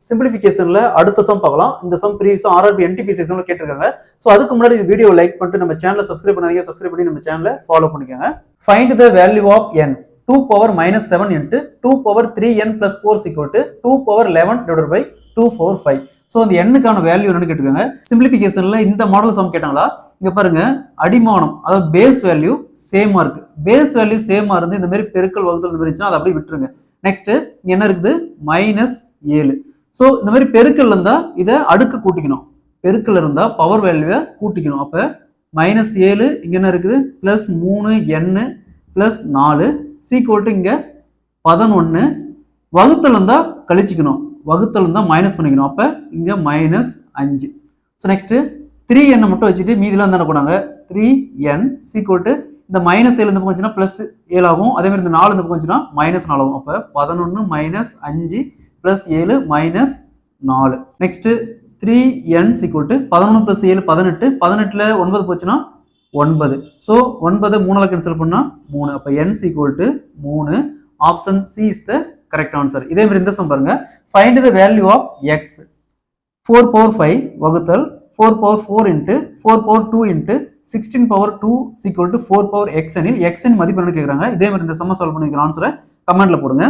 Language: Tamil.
சிம்பிளிஃபிகேஷன்ல அடுத்த சம் பார்க்கலாம். இந்த சம் ப்ரீவியஸா ஆர்ஆர்பி என்டிபிசி எக்ஸாம்ல கேட்டிருக்காங்க. சோ அதுக்கு முன்னாடி இந்த வீடியோ லைக் பண்ணிட்டு நம்ம சேனலை சப்ஸ்கிரைப் பண்ணாதீங்க. சப்ஸ்கிரைப் பண்ணி நம்ம சேனலை ஃபாலோ பண்ணிக்கோங்க. Find the value of n 2 power minus 7 into 2 power 3n plus 4 is equal to 2 power 11 divided by 2 power 5. So அந்த n-க்கான வேல்யூ என்னன்னு கேட்டிருக்காங்க. சிம்பிளிஃபிகேஷன்ல இந்த மாடல் சம் கேட்டாங்களா? இங்க பாருங்க, அடிமானம் அதாவது பேஸ் வேல்யூ சேமா இருக்கு. பேஸ் வேல்யூ சேமா இருந்து இந்த மாதிரி பெருக்கல் வகுத்தல் இந்த மாதிரி இருந்துச்சுன்னா அதை அப்படியே விட்டுருங்க. நெக்ஸ்ட் இங்க என்ன இருக்குது? -7. சோ இந்த மாதிரி பெருக்கல் இருந்தா இதை அடுக்க கூட்டிக்கணும். பெருக்கல் இருந்தா பவர் வேல்யூவை கூட்டிக்கணும். அப்ப -7 இங்க என்ன இருக்குது? +3n +4 சீக்வல் டு இங்க 11. வகுத்தல் இருந்தா கழிச்சுக்கணும். வகுத்தல் இருந்தா மைனஸ் பண்ணிக்கணும். அப்ப இங்க -5. ஸோ நெக்ஸ்ட் 3n மட்டும் வச்சுட்டு மீதிலாம் என்ன போனாங்க? 3n சீக்வல் டு இந்த -7 இந்த பக்கம் வந்துச்சுன்னா +7 ஆகும். அதே மாதிரி இந்த 4 இந்த பக்கம் வந்துச்சுன்னா -4 ஆகும். அப்ப 11 -5 +7 -4. Next 3n sequel to 11 + 7 18. 18ல 9 போச்சுன்னா 9. ஸோ 9 3ஆல் கேன்சல் பண்ணா 3. அப்ப n is equal to 3. Option C is the correct answer. இதே மாதிரி இந்த சம் பாருங்க. Find the value of x 4 power 5 வகுத்தல் 4 power 4 into 4 power 2 into 16 power 2 is equal to 4 power x எனில் x இன் மதிப்பு என்ன கேக்குறாங்க. இதே மாதிரி இந்த சம்ம சால்வ் பண்ணிக்கிற ஆன்சரை கமெண்ட்ல போடுங்க.